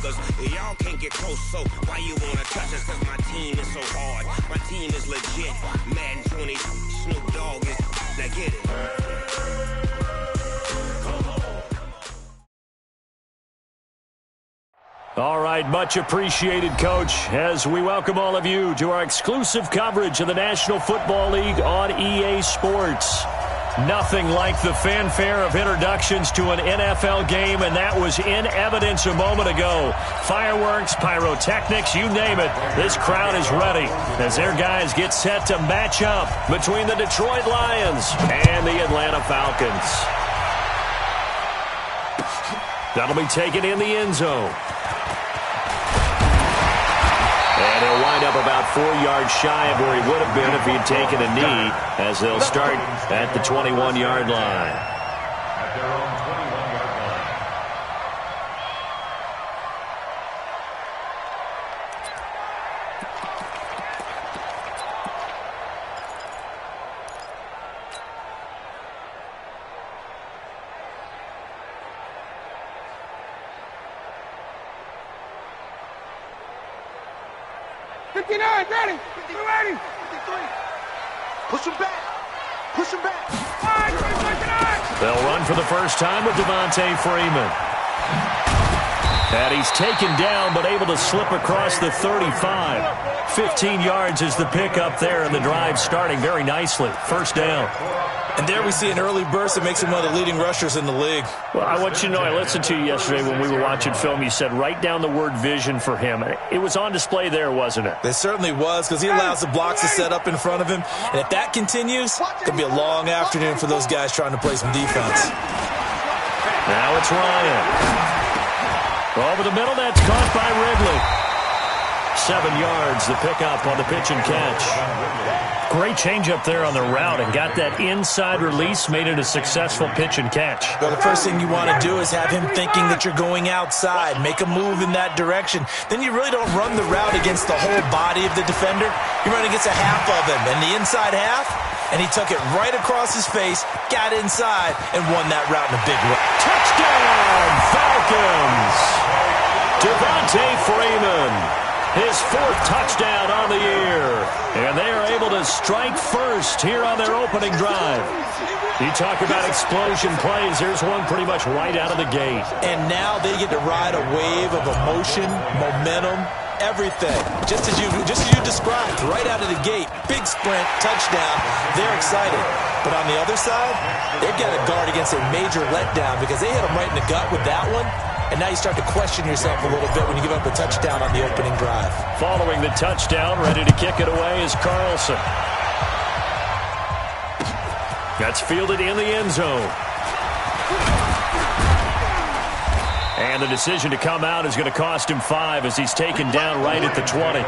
brothers. Y'all can't get close, so why you wanna touch us? Cause my team is so hard. My team is legit. Madden 20, Snoop Dogg is. Now get it. All right, much appreciated, Coach, as we welcome all of you to our exclusive coverage of the National Football League on EA Sports. Nothing like the fanfare of introductions to an NFL game, and that was in evidence a moment ago. Fireworks, pyrotechnics, you name it. This crowd is ready as their guys get set to match up between the Detroit Lions and the Atlanta Falcons. That'll be taken in the end zone. And he'll wind up about 4 yards shy of where he would have been if he had taken a knee, as they'll start at the 21-yard line. Ready. We're ready. 53. Push him back. Push him back. They'll run for the first time with Devontae Freeman. And he's taken down, but able to slip across the 35. 15 yards is the pickup there, and the drive starting very nicely. First down. And there we see an early burst that makes him one of the leading rushers in the league. Well, I want you to know, I listened to you yesterday when we were watching film. You said write down the word vision for him. It was on display there, wasn't it? It certainly was, because he allows the blocks to set up in front of him. And if that continues, it could be a long afternoon for those guys trying to play some defense. Now it's Ryan. Over the middle, that's caught by Ridley. 7 yards, the pickup on the pitch and catch. Great changeup there on the route and got that inside release, made it a successful pitch and catch. Well, the first thing you want to do is have him thinking that you're going outside, make a move in that direction. Then you really don't run the route against the whole body of the defender. You run against a half of him, and the inside half, and he took it right across his face, got inside, and won that route in a big way. Touchdown, Falcons! Devontae Freeman. His 4th touchdown on the year. And they are able to strike first here on their opening drive. You talk about explosion plays. There's one pretty much right out of the gate. And now they get to ride a wave of emotion, momentum, everything. Just as you described, right out of the gate. Big sprint, touchdown. They're excited. But on the other side, they've got to guard against a major letdown because they hit them right in the gut with that one. And now you start to question yourself a little bit when you give up a touchdown on the opening drive. Following the touchdown, ready to kick it away is Carlson. That's fielded in the end zone. And the decision to come out is going to cost him 5 as he's taken down right at the 20.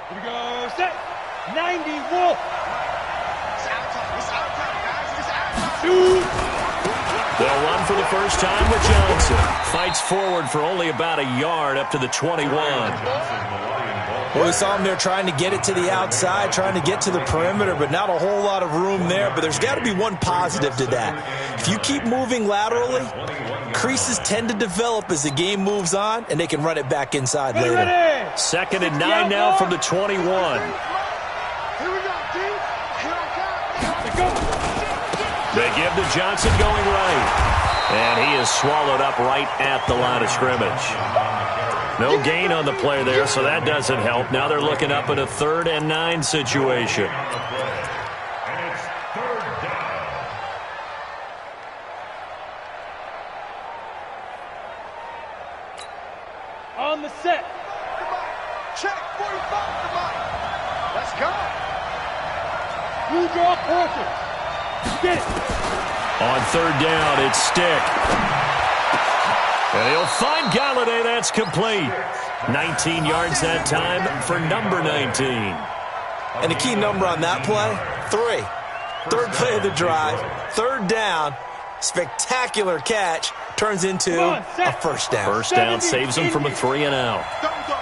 Here we go, set, 90, Wolf. They'll run for the first time with Johnson. Fights forward for only about a yard up to the 21. Well, we saw him there trying to get it to the outside, trying to get to the perimeter, but not a whole lot of room there. But there's got to be one positive to that. If you keep moving laterally, creases tend to develop as the game moves on, and they can run it back inside later. 2nd and 9 now from the 21. They give to Johnson going right. And he is swallowed up right at the line of scrimmage. No gain on the play there, so that doesn't help. Now they're looking up at a 3rd and 9 situation. On the set. Check, 45, let's go. You draw portrait. Get it. On 3rd down, it's Stick. And he'll find Galladay. That's complete. 19 yards that time for number 19. And the key number on that play, 3. 3rd play of the drive, 3rd down, Spectacular catch turns into a first down. First down saves him from a 3-and-out. Double dog,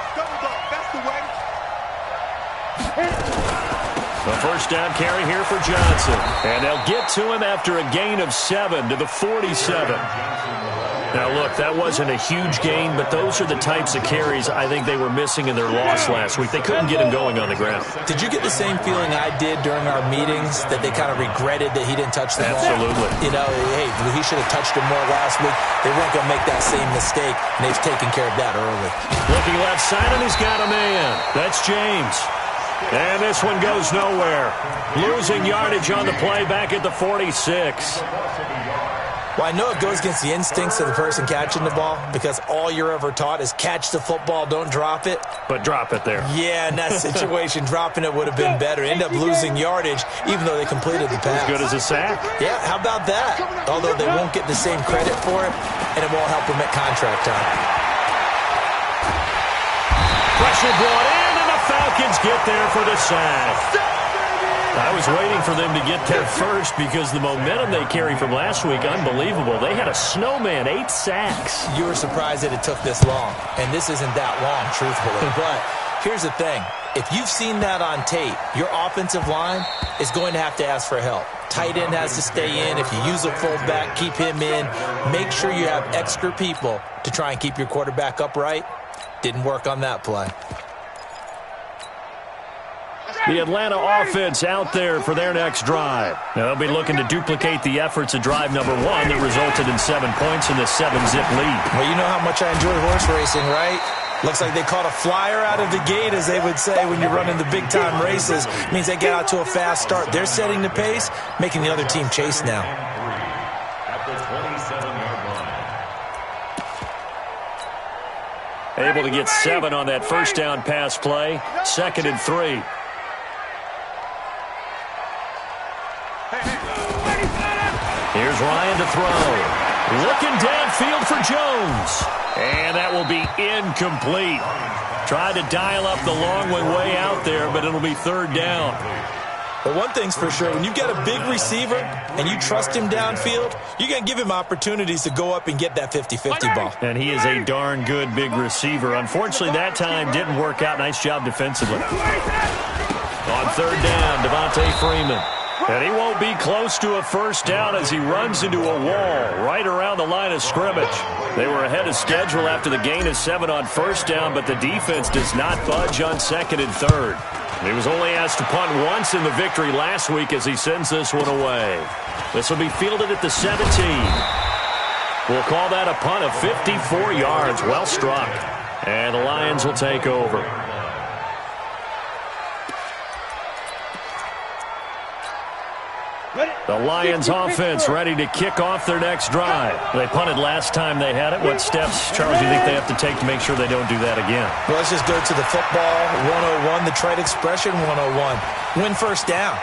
that's the way. The first down carry here for Johnson. And they'll get to him after a gain of 7 to the 47. Now, look, that wasn't a huge gain, but those are the types of carries I think they were missing in their loss last week. They couldn't get him going on the ground. Did you get the same feeling I did during our meetings, that they kind of regretted that he didn't touch the ball? Absolutely. You know, hey, he should have touched him more last week. They weren't going to make that same mistake, and they've taken care of that early. Looking left side, and he's got a man. That's James. And this one goes nowhere. Losing yardage on the play back at the 46. Well, I know it goes against the instincts of the person catching the ball, because all you're ever taught is catch the football, don't drop it. But drop it there. Yeah, in that situation, dropping it would have been better. End up losing yardage, even though they completed the pass. As good as a sack. Yeah, how about that? Although they won't get the same credit for it, and it won't help them at contract time. Pressure brought in, and the Falcons get there for the sack. I was waiting for them to get there first because the momentum they carry from last week, unbelievable. They had a snowman, 8 sacks. You were surprised that it took this long, and this isn't that long, truthfully. But here's the thing. If you've seen that on tape, your offensive line is going to have to ask for help. Tight end has to stay in. If you use a fullback, keep him in. Make sure you have extra people to try and keep your quarterback upright. Didn't work on that play. The Atlanta offense out there for their next drive. Now, they'll be looking to duplicate the efforts of drive number 1 that resulted in 7 points in the 7-zip lead. Well, you know how much I enjoy horse racing, right? Looks like they caught a flyer out of the gate, as they would say when you're running the big-time races. It means they get out to a fast start. They're setting the pace, making the other team chase now. Able to get 7 on that first down pass play. 2nd and 3. Here's Ryan to throw. Looking downfield for Jones. And that will be incomplete. Tried to dial up the long way out there, but it'll be 3rd down. But one thing's for sure, when you've got a big receiver and you trust him downfield, you're going to give him opportunities to go up and get that 50-50 ball. And he is a darn good big receiver. Unfortunately, that time didn't work out. Nice job defensively. On 3rd down, Devontae Freeman. And he won't be close to a first down as he runs into a wall right around the line of scrimmage. They were ahead of schedule after the gain of 7 on first down, but the defense does not budge on 2nd and 3rd. He was only asked to punt once in the victory last week as he sends this one away. This will be fielded at the 17. We'll call that a punt of 54 yards. Well struck. And the Lions will take over. The Lions offense ready to kick off their next drive. They punted last time they had it. What steps, Charles, do you think they have to take to make sure they don't do that again? Well, let's just go to the football 101, the trade expression 101. Win first down.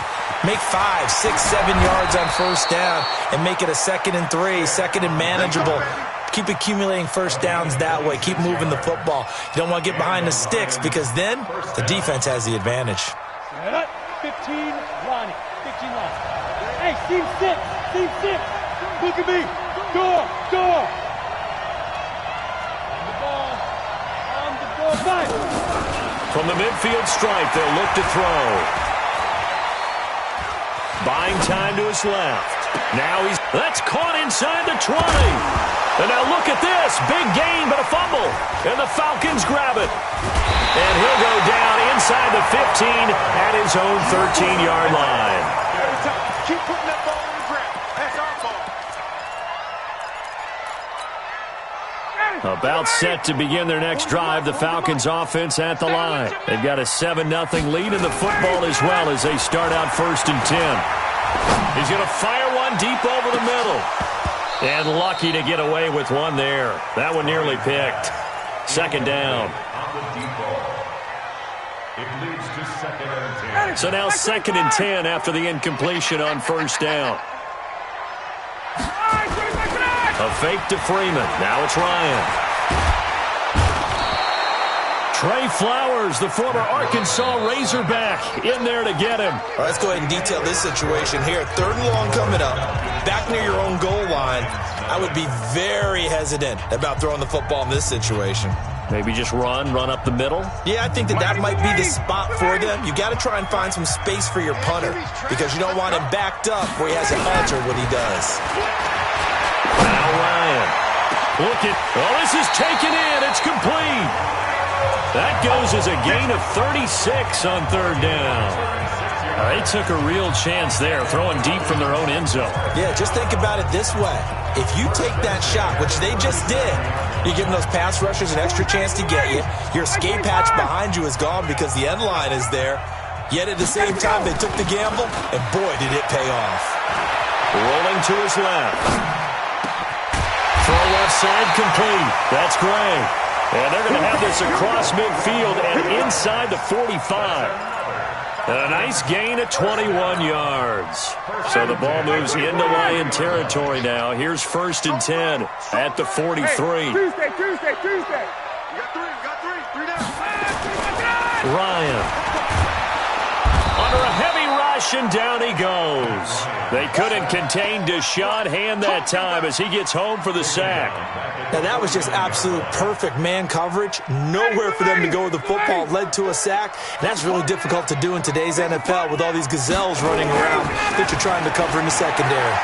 Make 5, 6, 7 yards on first down and make it a 2nd and 3, 2nd and manageable. Keep accumulating first downs that way. Keep moving the football. You don't want to get behind the sticks because then the defense has the advantage. 15, Ronnie. 15 line. Hey, team 6. Team 6. Look at me. Door. On the ball. Back. From the midfield stripe, they'll look to throw. Buying time to his left. Now that's caught inside the 20. And now look at this. Big gain, but a fumble. And the Falcons grab it. And he'll go down inside the 15 at his own 13-yard line. Keep putting that ball on the ground. That's our ball. About set to begin their next drive, the Falcons offense at the line. They've got a 7-0 lead in the football as well as they start out 1st and 10. He's going to fire one deep over the middle. And lucky to get away with one there. That one nearly picked. 2nd down. So now 2nd and 10 after the incompletion on first down. A fake to Freeman. Now it's Ryan. Trey Flowers, the former Arkansas Razorback, in there to get him. All right, let's go ahead and detail this situation here. 3rd and long coming up, back near your own goal line. I would be very hesitant about throwing the football in this situation. Maybe just run up the middle? Yeah, I think that might be the spot for them. You got to try and find some space for your punter because you don't want him backed up where he has to alter what he does. Now Ryan. This is taken in. It's complete. That goes as a gain of 36 on 3rd down. They took a real chance there, throwing deep from their own end zone. Yeah, just think about it this way. If you take that shot, which they just did, you're giving those pass rushers an extra chance to get you. Your escape hatch behind you is gone because the end line is there. Yet at the same time, they took the gamble, and boy, did it pay off. Rolling to his left. Throw left side complete. That's great. And they're going to have this across midfield and inside the 45. A nice gain of 21 yards. So the ball moves into Lion territory now. Here's 1st and 10 at the 43. Tuesday. You got three down. Ryan. Under a heavy rush, and down he goes. They couldn't contain Deshaun Hand that time as he gets home for the sack. Now, that was just absolute perfect man coverage. Nowhere for them to go with the football. Led to a sack. And that's really difficult to do in today's NFL with all these gazelles running around that you're trying to cover in the secondary.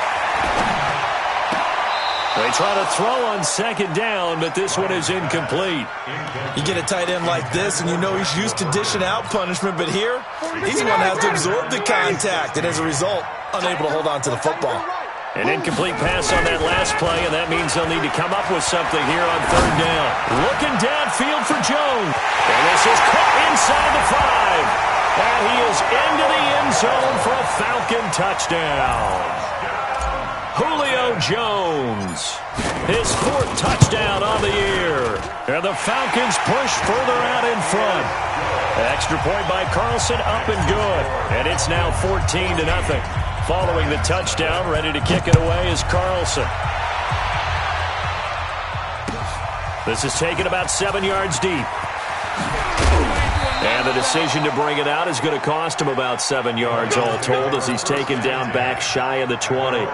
They try to throw on 2nd down, but this one is incomplete. You get a tight end like this, and you know he's used to dishing out punishment, but here, he's the one that has to absorb the contact, and as a result, unable to hold on to the football. An incomplete pass on that last play, and that means they'll need to come up with something here on 3rd down. Looking downfield for Jones. And this is caught inside the 5. And he is into the end zone for a Falcon touchdown. Julio Jones, his 4th touchdown on the year. And the Falcons push further out in front. Extra point by Carlson, up and good. And it's now 14-0. Following the touchdown, ready to kick it away is Carlson. This is taken about 7 yards deep. And the decision to bring it out is going to cost him about 7 yards all told as he's taken down back shy of the 20.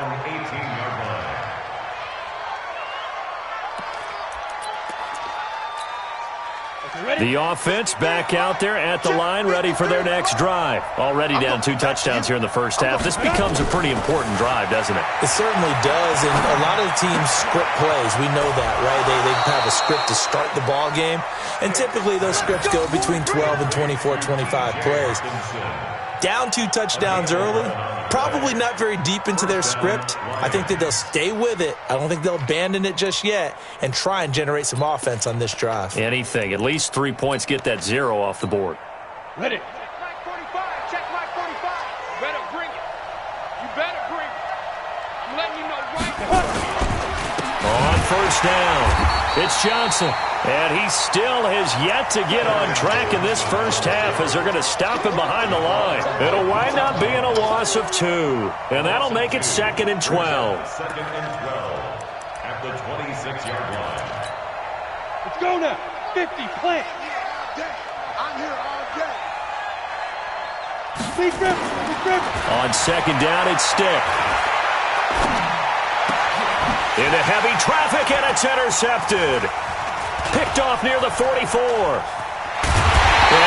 The offense back out there at the line, ready for their next drive. Already down 2 touchdowns here in the first half. This becomes a pretty important drive, doesn't it? It certainly does, and a lot of the teams script plays. We know that, right? They have a script to start the ball game, and typically those scripts go between 12 and 24, 25 plays. Down 2 touchdowns early, probably not very deep into their script. I think that they'll stay with it. I don't think they'll abandon it just yet and try and generate some offense on this drive. Anything. At least 3 points, get that 0 off the board. Ready. Check Mike 45. You better bring it. I'm letting you know right now. On 1st down, it's Johnson. And he still has yet to get on track in this first half as they're going to stop him behind the line. It'll wind up being a loss of 2. And that'll make it 2nd and 12. 2nd and 12 at the 26-yard line. Let's go now. 50, plant. I'm here all day. Big grip. On 2nd down, it's Stick. Into heavy traffic, and it's intercepted. Picked off near the 44. And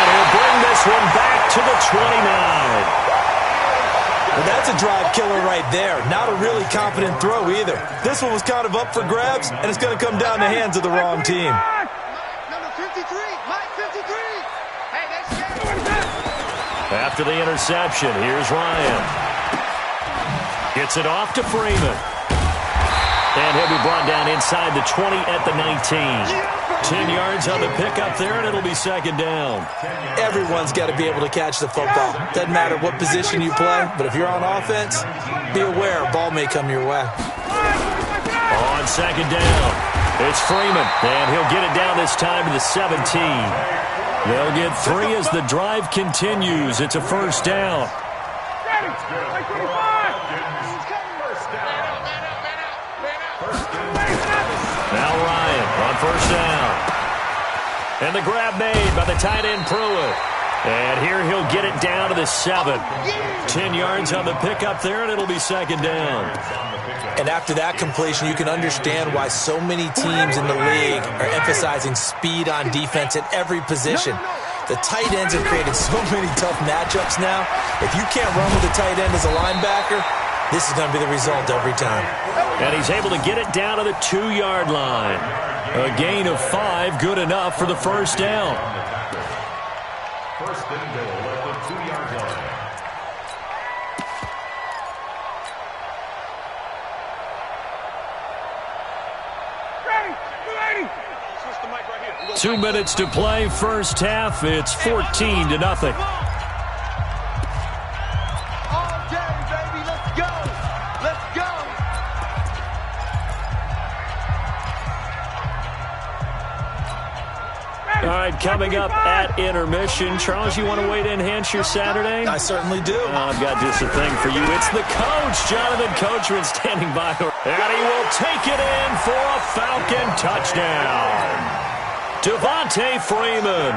he'll bring this one back to the 29. Well, that's a drive killer right there. Not a really confident throw either. This one was kind of up for grabs, and it's going to come down the hands of the wrong team. Number 53, Mike 53. Hey, that's it. After the interception, here's Ryan. Gets it off to Freeman. And he'll be brought down inside the 20 at the 19. 10 yards on the pickup there, and it'll be 2nd down. Everyone's got to be able to catch the football. Doesn't matter what position you play, but if you're on offense, be aware a ball may come your way. On 2nd down, it's Freeman, and he'll get it down this time to the 17. They'll get 3 as the drive continues. It's a 1st down. Now Ryan on 1st down. And the grab made by the tight end Pruitt. And here he'll get it down to the 7. 10 yards on the pickup there, and it'll be second down. And after that completion, you can understand why so many teams in the league are emphasizing speed on defense at every position. The tight ends have created so many tough matchups now. If you can't run with the tight end as a linebacker, this is going to be the result every time. And he's able to get it down to the 2-yard line. A gain of 5, good enough for the first down. First and goal at the 2-yard line. Ready. Switch the mic right here. 2 minutes to play, first half. It's 14-0. All day, baby. Let's go. Let's go. All right, coming up at intermission. Charles, you want to wait to enhance your Saturday? I certainly do. I've got just a thing for you. It's the coach, Jonathan Coachman, standing by. And he will take it in for a Falcon touchdown. Devontae Freeman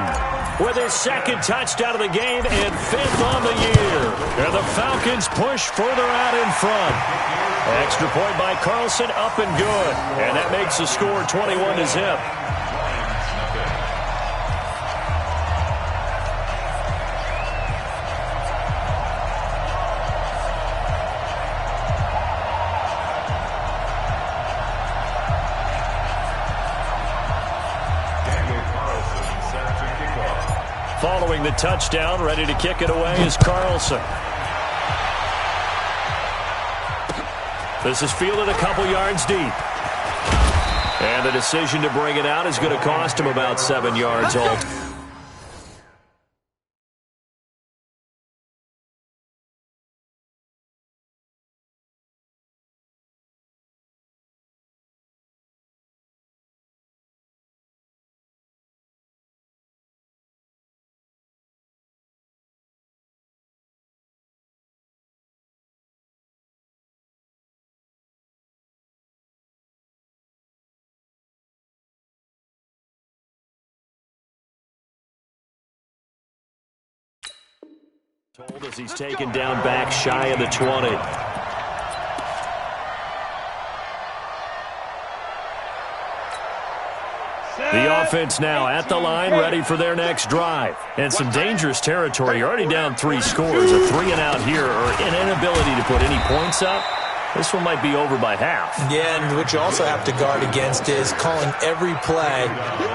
with his second touchdown of the game and 5th on the year. And the Falcons push further out in front. Extra point by Carlson, up and good. And that makes the score 21-0. Following the touchdown, ready to kick it away is Carlson. This is fielded a couple yards deep. And the decision to bring it out is going to cost him about 7 yards all. Told as he's taken down back shy of the 20. The offense now at the line, ready for their next drive. And some dangerous territory. You're already down 3 scores. A 3-and-out here, or an inability to put any points up. This one might be over by half. Yeah, and what you also have to guard against is calling every play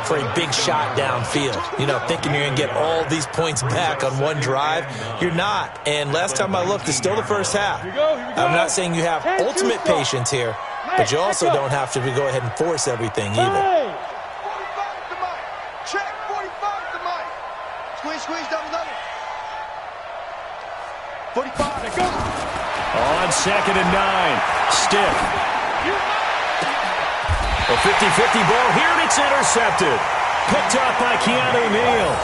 for a big shot downfield. You know, thinking you're going to get all these points back on one drive. You're not. And last time I looked, it's still the first half. I'm not saying you have ultimate patience here, but you also don't have to go ahead and force everything either. 45 to Mike. Check. 45 to Mike. Squeeze down the middle. 45. Go. On 2nd and 9. Stiff. A 50-50 ball here, and it's intercepted. Picked up by Keanu Neal.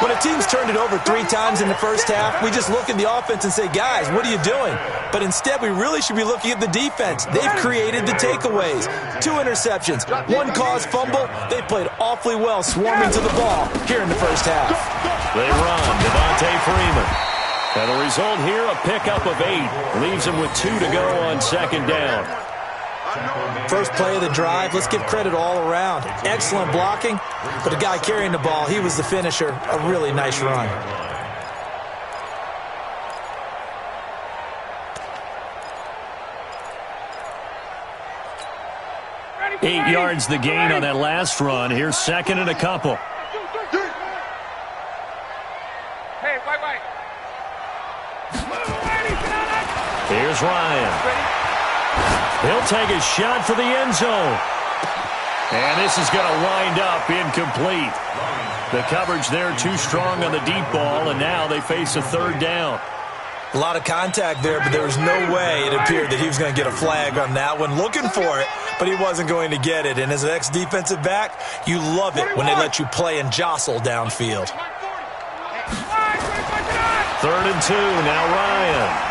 When a team's turned it over 3 times in the first half, we just look at the offense and say, guys, what are you doing? But instead, we really should be looking at the defense. They've created the takeaways. 2 interceptions, 1 caused fumble. They played awfully well swarming to the ball here in the first half. They run. Devontae Freeman. And the result here, a pickup of 8. Leaves him with 2 to go on 2nd down. First play of the drive, let's give credit all around. Excellent blocking, but the guy carrying the ball, he was the finisher. A really nice run. Eight yards the gain on that last run. Here's 2nd and a couple. Hey, wait. Here's Ryan. He'll take a shot for the end zone. And this is going to wind up incomplete. The coverage there too strong on the deep ball, and now they face a 3rd down. A lot of contact there, but there was no way it appeared that he was going to get a flag on that one. Looking for it, but he wasn't going to get it. And as an ex-defensive back, you love it when they let you play and jostle downfield. 3rd and 2, now Ryan.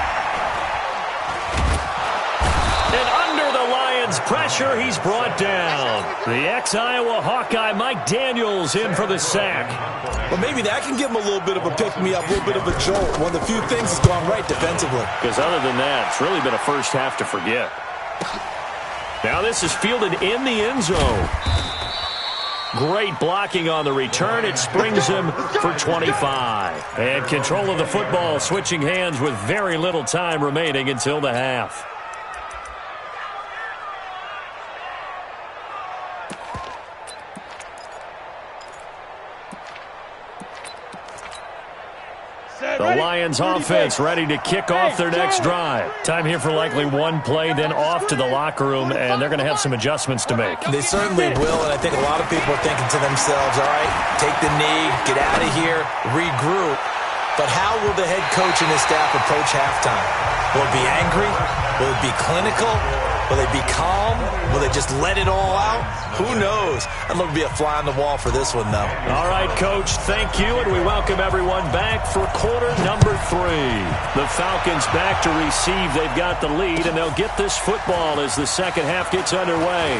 And under the Lions' pressure. He's brought down. The ex-Iowa Hawkeye Mike Daniels in for the sack. Well, maybe that can give him a little bit of a pick-me-up, a little bit of a jolt. One of the few things that's gone right defensively. Because other than that, it's really been a first half to forget. Now this is fielded in the end zone. Great blocking on the return. It springs him for 25. And control of the football, switching hands with very little time remaining until the half. The Lions offense ready to kick off their next drive. Time here for likely one play, then off to the locker room, and they're going to have some adjustments to make. They certainly will, and I think a lot of people are thinking to themselves, all right, take the knee, get out of here, regroup. But how will the head coach and his staff approach halftime? Will it be angry? Will it be clinical? Will they be calm? Will they just let it all out? Who knows? I'd love to be a fly on the wall for this one, though. All right, Coach, thank you, and we welcome everyone back for quarter number 3. The Falcons back to receive. They've got the lead, and they'll get this football as the second half gets underway.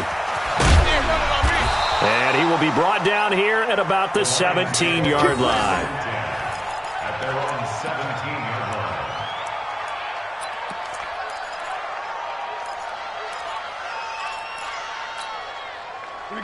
And he will be brought down here at about the 17-yard line. At their own 17-yard line.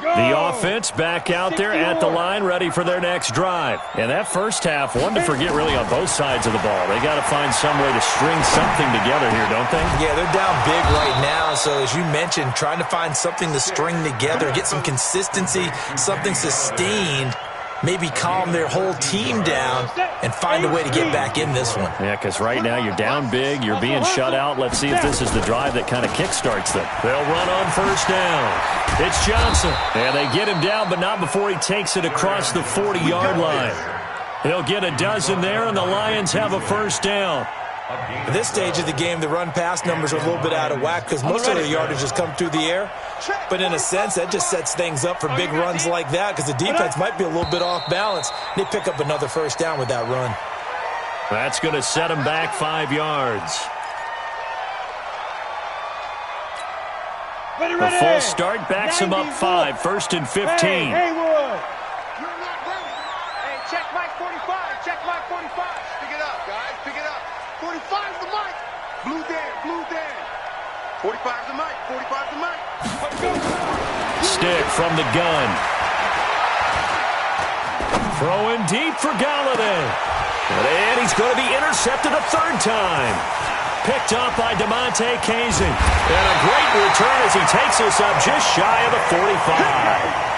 The offense back out there at the line, ready for their next drive. And that first half, one to forget really on both sides of the ball. They got to find some way to string something together here, don't they? Yeah, they're down big right now. So as you mentioned, trying to find something to string together, get some consistency, something sustained, maybe calm their whole team down and find a way to get back in this one. Yeah, because right now you're down big, you're being shut out. Let's see if this is the drive that kind of kickstarts them. They'll run on first down. It's Johnson. And they get him down, but not before he takes it across the 40-yard line. He'll get a dozen there, and the Lions have a first down. At this stage of the game, the run-pass numbers are a little bit out of whack because most of the yardage has come through the air. But in a sense, that just sets things up for big runs like that because the defense might be a little bit off balance. They pick up another first down with that run. That's going to set him back 5 yards. The full start backs him up 5, first and 15. Hey, check Mike 45. Check Mike 45. Pick it up, guys. Pick it up. 45's the mic. Blue Dan. 45's the mic. 45's the mic. Stick from the gun. Throwing deep for Galladay. And he's going to be intercepted a third time. Picked up by DeMonte Casey. And a great return as he takes us up just shy of the 45.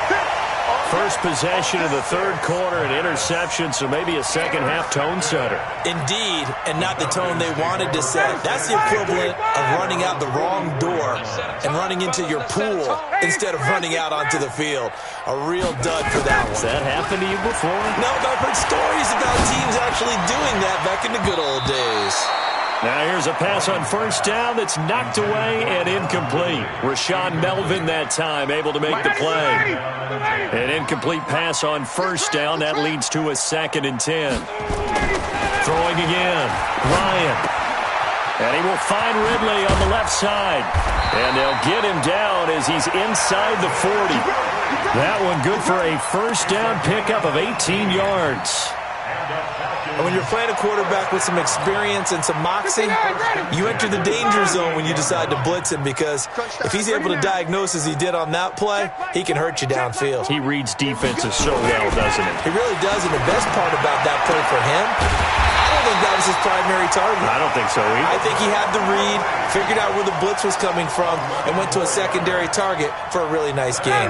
First possession of the third quarter, an interception, so maybe a second-half tone setter. Indeed, and not the tone they wanted to set. That's the equivalent of running out the wrong door and running into your pool instead of running out onto the field. A real dud for that one. Has that happened to you before? No, but I've heard stories about teams actually doing that back in the good old days. Now here's a pass on first down that's knocked away and incomplete. Rashawn Melvin that time able to make the play. An incomplete pass on first down. That leads to a 2nd and 10. Throwing again. Ryan. And he will find Ridley on the left side. And they'll get him down as he's inside the 40. That one good for a first down pickup of 18 yards. And when you're playing a quarterback with some experience and some moxie, you enter the danger zone when you decide to blitz him because if he's able to diagnose as he did on that play, he can hurt you downfield. He reads defenses so well, doesn't he? He really does, and the best part about that play for him, I don't think that was his primary target. I don't think so either. I think he had the read, figured out where the blitz was coming from, and went to a secondary target for a really nice game.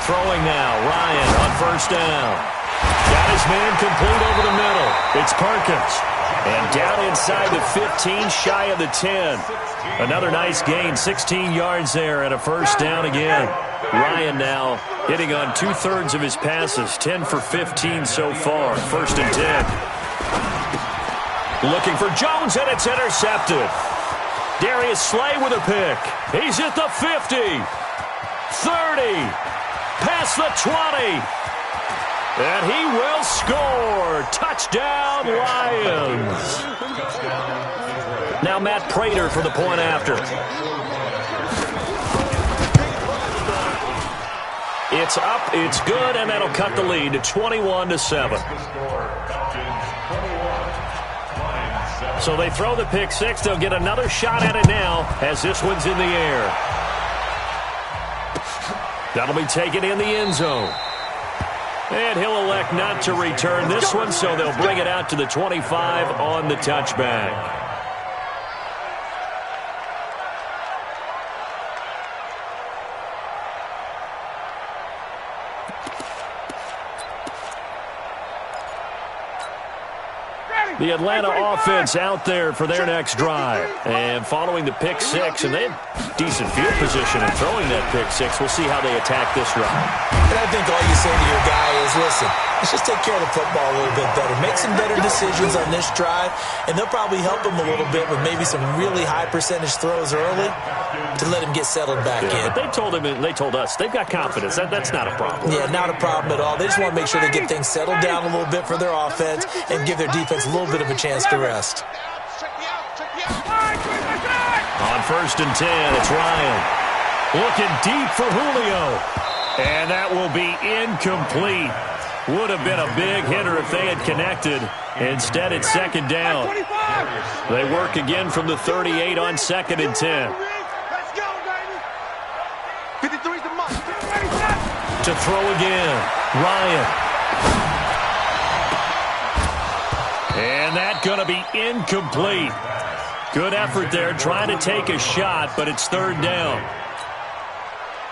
Throwing now, Ryan on first down. Got his man complete over the middle. It's Perkins. And down inside the 15, shy of the 10. Another nice gain, 16 yards there and a first down again. Ryan now hitting on 2/3 of his passes, 10 for 15 so far, 1st and 10. Looking for Jones, and it's intercepted. Darius Slay with a pick. He's at the 50, 30. Past the 20. And he will score. Touchdown, Lions. Now Matt Prater for the point after. It's up, it's good, and that'll cut the lead to 21-7. So they throw the pick six. They'll get another shot at it now as this one's in the air. That'll be taken in the end zone. And he'll elect not to return this one, so they'll bring it out to the 25 on the touchback. The Atlanta offense out there for their next drive. And following the pick six, and they have decent field position in throwing that pick six. We'll see how they attack this drive. And I think all you say to your guy is, listen, let's just take care of the football a little bit better. Make some better decisions on this drive, and they'll probably help him a little bit with maybe some really high percentage throws early to let him get settled back in. But they told us they've got confidence. That's not a problem. Yeah, not a problem at all. They just want to make sure they get things settled down a little bit for their offense and give their defense a little bit of a chance to rest. On 1st and 10, it's Ryan. Looking deep for Julio. And that will be incomplete. Would have been a big hitter if they had connected. Instead, it's 2nd down. They work again from the 38 on 2nd and 10. Let's go, baby. 53's the mark. To throw again, Ryan. And that's going to be incomplete. Good effort there, trying to take a shot, but it's 3rd down.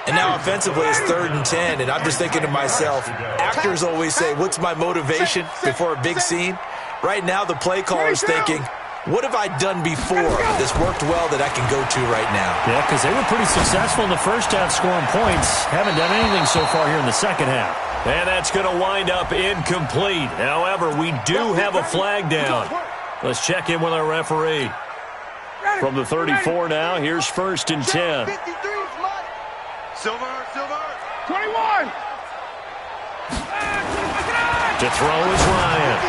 And now offensively it's 3rd and 10, and I'm just thinking to myself, actors always say, what's my motivation before a big scene? Right now the play caller's thinking, what have I done before that's worked well that I can go to right now? Yeah, because they were pretty successful in the first half scoring points. Haven't done anything so far here in the second half. And that's going to wind up incomplete. However, we do have a flag down. Let's check in with our referee. From the 34 now, here's 1st and 10. Silver. 21. To throw is Ryan.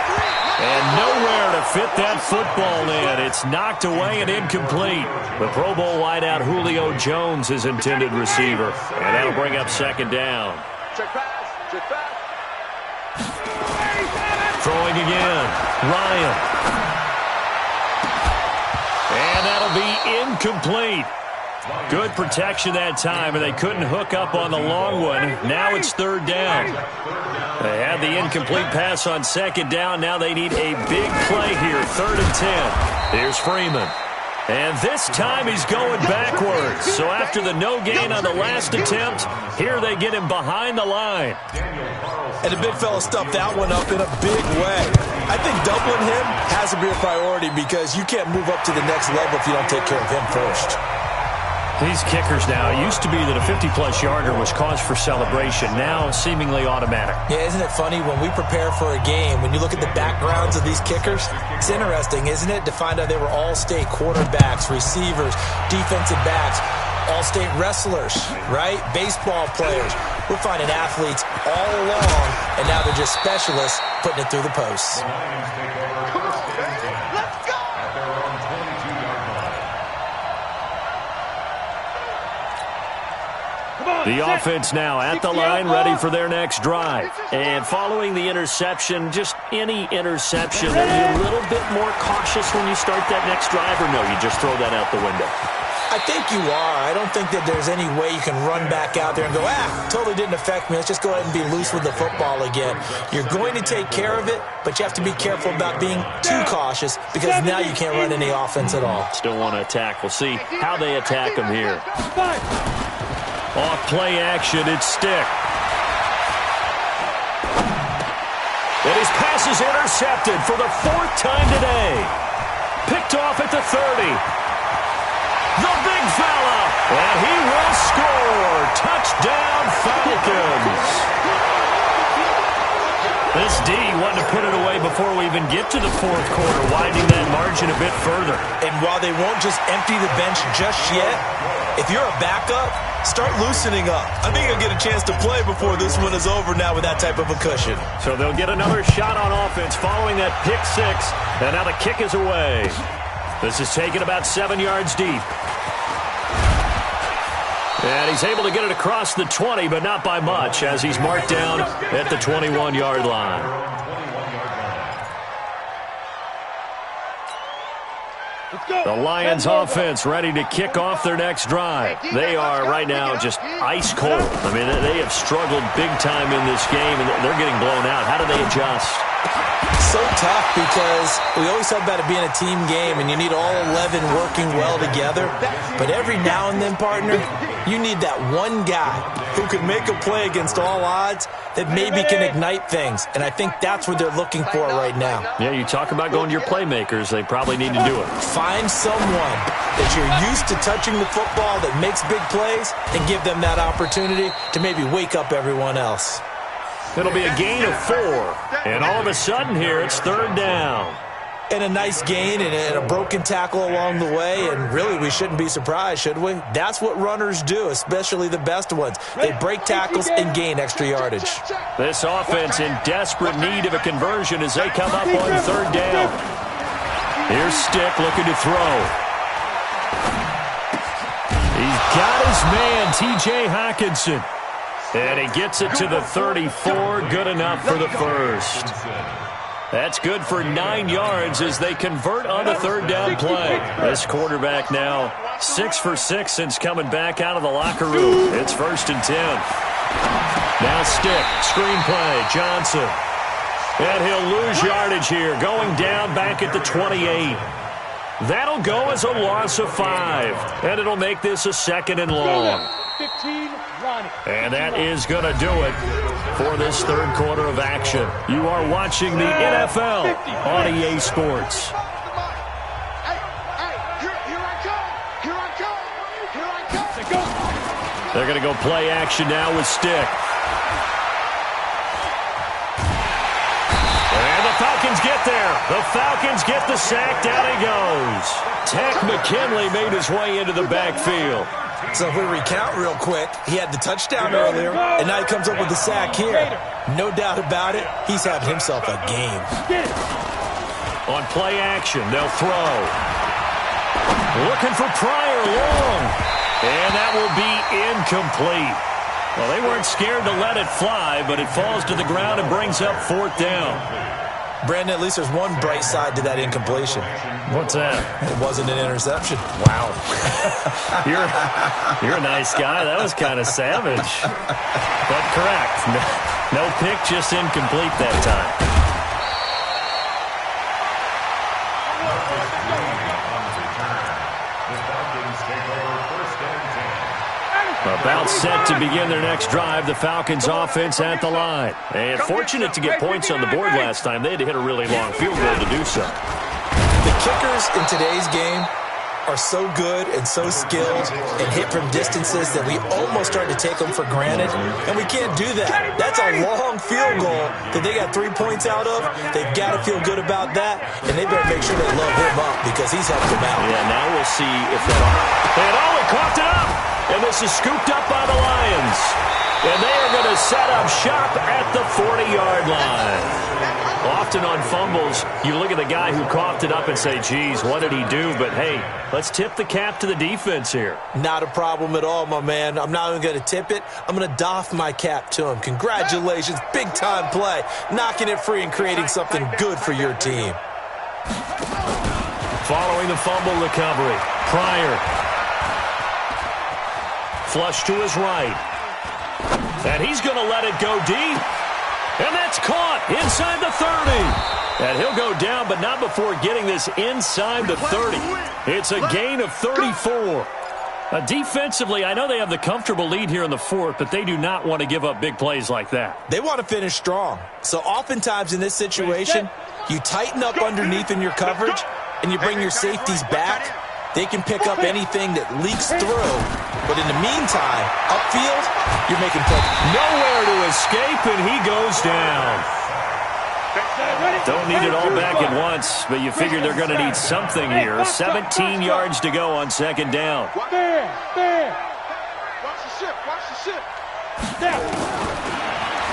And nowhere to fit that football in. It's knocked away and incomplete. The Pro Bowl wideout Julio Jones is intended receiver. And that'll bring up 2nd down. Check pass. Throwing again. Ryan. And that'll be incomplete. Good protection that time, and they couldn't hook up on the long one. Now it's 3rd down. They had the incomplete pass on 2nd down. Now they need a big play here. 3rd and 10. Here's Freeman. And this time he's going backwards. So after the no gain on the last attempt, here they get him behind the line. And the big fella stuffed that one up in a big way. I think doubling him has to be a priority because you can't move up to the next level if you don't take care of him first. These kickers now, it used to be that a 50-plus yarder was cause for celebration. Now seemingly automatic. Yeah, isn't it funny when we prepare for a game, when you look at the backgrounds of these kickers, it's interesting, isn't it, to find out they were all-state quarterbacks, receivers, defensive backs, all-state wrestlers, right? Baseball players. We're finding athletes all along, and now they're just specialists putting it through the posts. The offense now at the line, ready for their next drive. And following the interception, just any interception, are you a little bit more cautious when you start that next drive, or no, you just throw that out the window? I think you are. I don't think that there's any way you can run back out there and go, totally didn't affect me. Let's just go ahead and be loose with the football again. You're going to take care of it, but you have to be careful about being too cautious because now you can't run any offense at all. Still want to attack. We'll see how they attack them here. Off play action, it's Stick. And his pass is intercepted for the 4th time today. Picked off at the 30. The big fella, and he will score. Touchdown, Falcons. This D wanted to put it away before we even get to the 4th quarter, widening that margin margin a bit further. And while they won't just empty the bench just yet, if you're a backup, start loosening up. I think you'll get a chance to play before this one is over now with that type of a cushion. So they'll get another shot on offense following that pick six. And now the kick is away. This is taken about 7 yards deep. And he's able to get it across the 20, but not by much, as he's marked down at the 21-yard line. The Lions offense ready to kick off their next drive. They are right now just ice cold. I mean, they have struggled big time in this game, and they're getting blown out. How do they adjust? So tough because we always talk about it being a team game, and you need all 11 working well together. But every now and then, partner, you need that one guy who can make a play against all odds that maybe can ignite things. And I think that's what they're looking for right now. Yeah, you talk about going to your playmakers. They probably need to do it. Find someone that you're used to touching the football that makes big plays and give them that opportunity to maybe wake up everyone else. It'll be a gain of 4. And all of a sudden here, it's 3rd down. And a nice gain and a broken tackle along the way, and really we shouldn't be surprised, should we? That's what runners do, especially the best ones. They break tackles and gain extra yardage. This offense in desperate need of a conversion as they come up on 3rd down. Here's Stick looking to throw. He's got his man, T.J. Hockenson. And he gets it to the 34, good enough for the first. That's good for 9 yards as they convert on the 3rd down play. This quarterback now 6 for 6 since coming back out of the locker room. It's 1st and 10. Now Stick, screen play, Johnson. And he'll lose yardage here, going down back at the 28. That'll go as a loss of 5, and it'll make this a 2nd and long. 15, Ronnie. And that is going to do it for this 3rd quarter of action. You are watching the NFL on EA Sports. They're going to go play action now with Stick. And the Falcons get there. The Falcons get the sack. Down he goes. Tech McKinley made his way into the backfield. So if we recount real quick, he had the touchdown earlier, and now he comes up with the sack here. No doubt about it, he's having himself a game. On play action, they'll throw. Looking for Pryor long. And that will be incomplete. Well, they weren't scared to let it fly, but it falls to the ground and brings up 4th down. Brandon, at least there's one bright side to that incompletion. What's that? It wasn't an interception. Wow. You're a nice guy. That was kind of savage. But correct. No pick, just incomplete that time. About set to begin their next drive, the Falcons offense at the line. And fortunate to get points on the board last time. They had to hit a really long field goal to do so. The kickers in today's game are so good and so skilled and hit from distances that we almost start to take them for granted, and we can't do that. That's a long field goal that they got 3 points out of. They've got to feel good about that, and they better make sure they load him up because he's helped them out. Yeah, now we'll see if that... And he coughed it up! And this is scooped up by the Lions. And they are going to set up shop at the 40-yard line. Often on fumbles, you look at the guy who coughed it up and say, geez, what did he do? But, hey, let's tip the cap to the defense here. Not a problem at all, my man. I'm not even going to tip it. I'm going to doff my cap to him. Congratulations. Big-time play. Knocking it free and creating something good for your team. Following the fumble recovery, Pryor. Flush to his right. And he's going to let it go deep. And that's caught inside the 30. And he'll go down, but not before getting this inside the 30. It's a gain of 34. Defensively, I know they have the comfortable lead here in the 4th, but they do not want to give up big plays like that. They want to finish strong. So oftentimes in this situation, you tighten up underneath in your coverage, and you bring your safeties back. They can pick up anything that leaks through. But in the meantime, upfield, you're making plays. Nowhere to escape, and he goes down. Don't need it all back at once, but you figure they're going to need something here. 17 yards to go on second down. Fair. Watch the ship.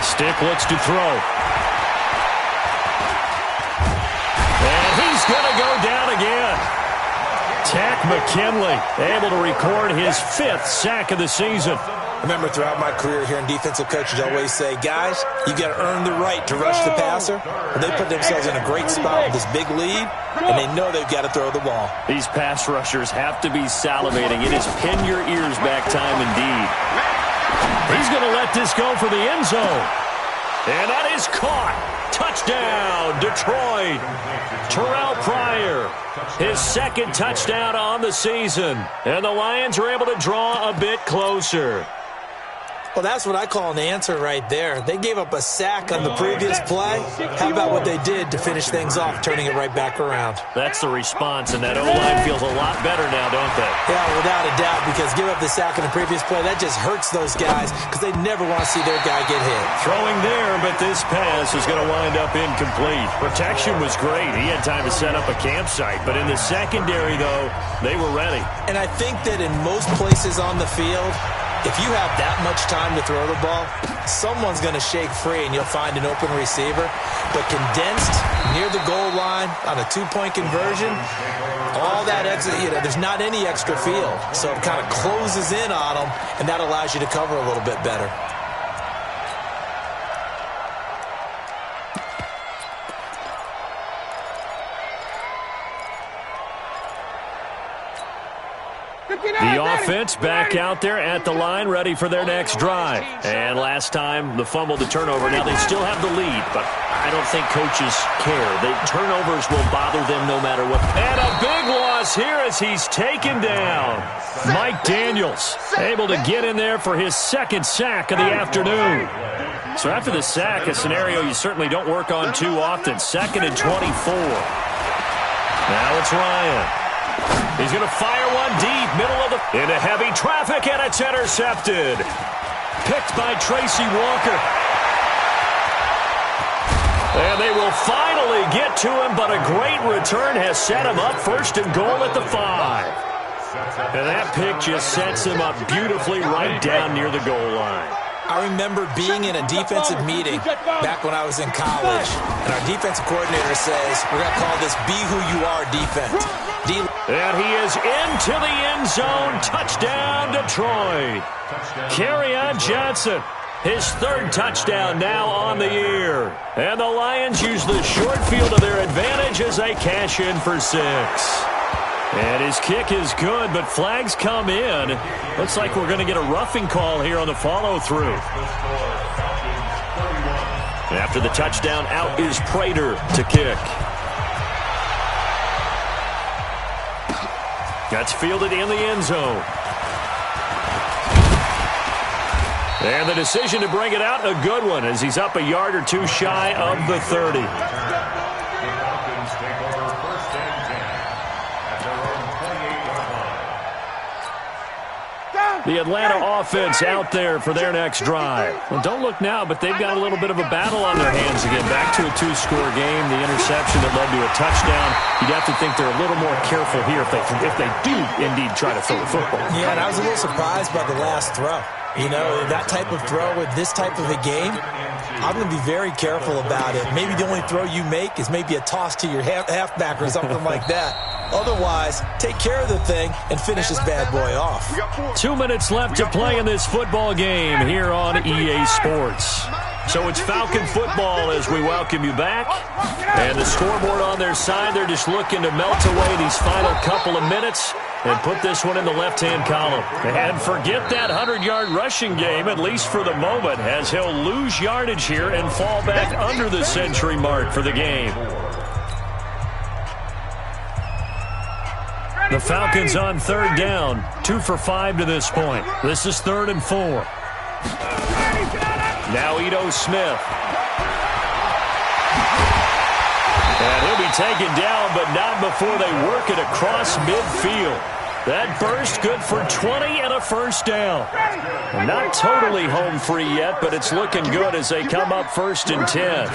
Stick looks to throw. And he's going to go down again. Tack McKinley able to record his 5th sack of the season. Remember, throughout my career here in defensive coaches always say, guys, you got to earn the right to rush the passer. Well, they put themselves in a great spot with this big lead, and they know they've got to throw the ball. These pass rushers have to be salivating. It is pin your ears back time indeed. He's going to let this go for the end zone. And that is caught. Touchdown, Detroit. Terrell Pryor, his 2nd touchdown on the season. And the Lions are able to draw a bit closer. Well, that's what I call an answer right there. They gave up a sack on the previous play. How about what they did to finish things off, turning it right back around? That's the response, and that O-line feels a lot better now, don't they? Yeah, without a doubt, because give up the sack on the previous play, that just hurts those guys because they never want to see their guy get hit. Throwing there, but this pass is going to wind up incomplete. Protection was great. He had time to set up a campsite, but in the secondary, though, they were ready. And I think that in most places on the field, if you have that much time to throw the ball, someone's going to shake free and you'll find an open receiver. But condensed near the goal line on a 2-point conversion, all that extra, there's not any extra field. So it kind of closes in on them, and that allows you to cover a little bit better. The offense back out there at the line, ready for their next drive. And last time, the fumble, the turnover. Now they still have the lead, but I don't think coaches care. The turnovers will bother them no matter what. And a big loss here as he's taken down. Mike Daniels able to get in there for his 2nd sack of the afternoon. So after the sack, a scenario you certainly don't work on too often. 2nd and 24. Now it's Ryan. He's going to fire one deep, middle of the... into heavy traffic, and it's intercepted. Picked by Tracy Walker. And they will finally get to him, but a great return has set him up 1st and goal at the 5. And that pick just sets him up beautifully right down near the goal line. I remember being in a defensive meeting back when I was in college, and our defensive coordinator says, we're going to call this Be Who You Are defense. And he is into the end zone. Touchdown, Detroit. Kerryon Johnson, his 3rd touchdown now on the year. And the Lions use the short field to their advantage as they cash in for 6. And his kick is good, but flags come in. Looks like we're going to get a roughing call here on the follow-through. After the touchdown, out is Prater to kick. That's fielded in the end zone. And the decision to bring it out, a good one, as he's up a yard or 2 shy of the 30. The Atlanta offense out there for their next drive. Well, don't look now, but they've got a little bit of a battle on their hands again. Back to a 2-score game. The interception that led to a touchdown. You'd have to think they're a little more careful here if they do indeed try to throw the football. Yeah, and I was a little surprised by the last throw. You know, that type of throw with this type of a game, I'm going to be very careful about it. Maybe the only throw you make is maybe a toss to your halfback or something like that. Otherwise, take care of the thing and finish this bad boy off. 2 minutes left to play in this football game here on EA Sports. So it's Falcon football as we welcome you back. And the scoreboard on their side, they're just looking to melt away these final couple of minutes and put this one in the left-hand column. And forget that 100-yard rushing game, at least for the moment, as he'll lose yardage here and fall back under the century mark for the game. The Falcons on 3rd down, 2 for 5 to this point. This is 3rd and 4. Now Ito Smith. And he'll be taken down, but not before they work it across midfield. That burst good for 20 and a first down. Not totally home free yet, but it's looking good as they come up 1st and 10.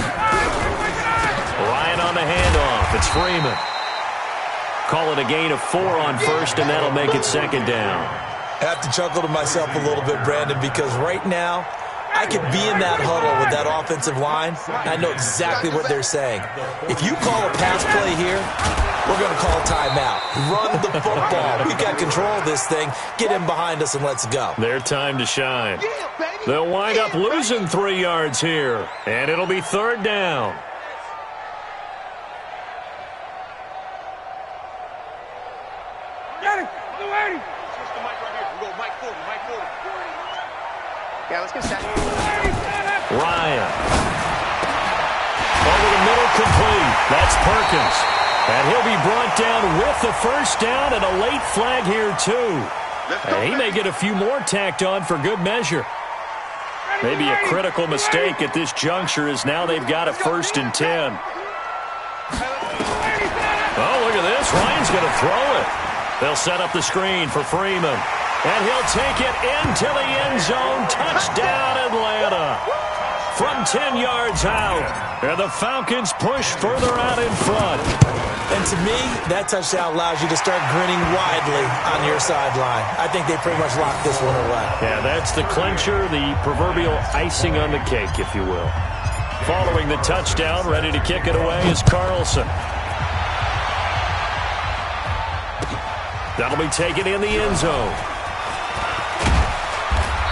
Ryan on the handoff. It's Freeman. Call it a gain of 4 on first, and that'll make it second down. I have to chuckle to myself a little bit, Brandon, because right now I could be in that huddle with that offensive line, and I know exactly what they're saying. If you call a pass play here, we're going to call timeout. Run the football. We got control of this thing. Get him behind us and let's go. Their time to shine. They'll wind up losing 3 yards here, and it'll be third down. Yeah, let's get set. Ryan. Over the middle, complete. That's Perkins. And he'll be brought down with the first down and a late flag here, too. And he may get a few more tacked on for good measure. Maybe a critical mistake at this juncture as now they've got a 1st and 10. Oh, look at this. Ryan's going to throw it. They'll set up the screen for Freeman. And he'll take it into the end zone. Touchdown, Atlanta. From 10 yards out. And the Falcons push further out in front. And to me, that touchdown allows you to start grinning widely on your sideline. I think they pretty much locked this one away. Yeah, that's the clincher, the proverbial icing on the cake, if you will. Following the touchdown, ready to kick it away is Carlson. That'll be taken in the end zone.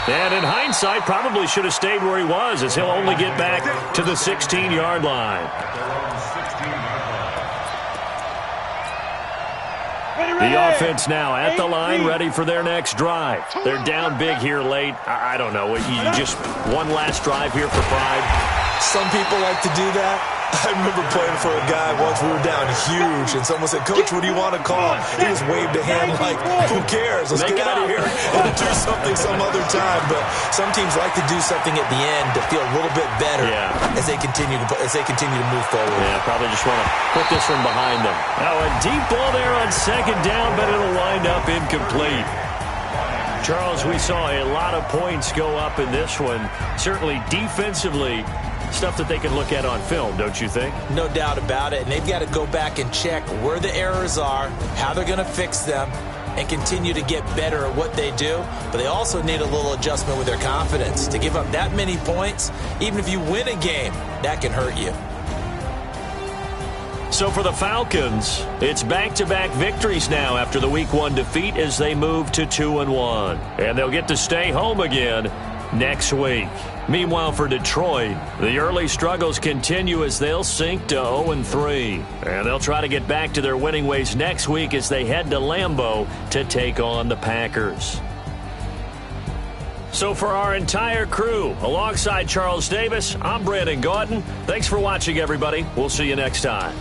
And in hindsight, probably should have stayed where he was, as he'll only get back to the 16-yard line. The offense now at the line, ready for their next drive. They're down big here late. I don't know. You just one last drive here for pride. Some people like to do that. I remember playing for a guy once. We were down huge, and someone said, "Coach, what do you want to call?" He just waved a hand like, "Who cares? Let's get out of here and do something some other time." But some teams like to do something at the end to feel a little bit better as they continue to move forward. Yeah, probably just want to put this one behind them. Now a deep ball there on second down, but it'll wind up incomplete. Charles, we saw a lot of points go up in this one. Certainly defensively, stuff that they can look at on film, don't you think? No doubt about it. And they've got to go back and check where the errors are, how they're going to fix them, and continue to get better at what they do. But they also need a little adjustment with their confidence. To give up that many points, even if you win a game, that can hurt you. So for the Falcons, it's back-to-back victories now after the Week 1 defeat as they move to 2-1. And they'll get to stay home again next week. Meanwhile, for Detroit, the early struggles continue as they'll sink to 0-3. And they'll try to get back to their winning ways next week as they head to Lambeau to take on the Packers. So for our entire crew, alongside Charles Davis, I'm Brandon Gaudin. Thanks for watching, everybody. We'll see you next time.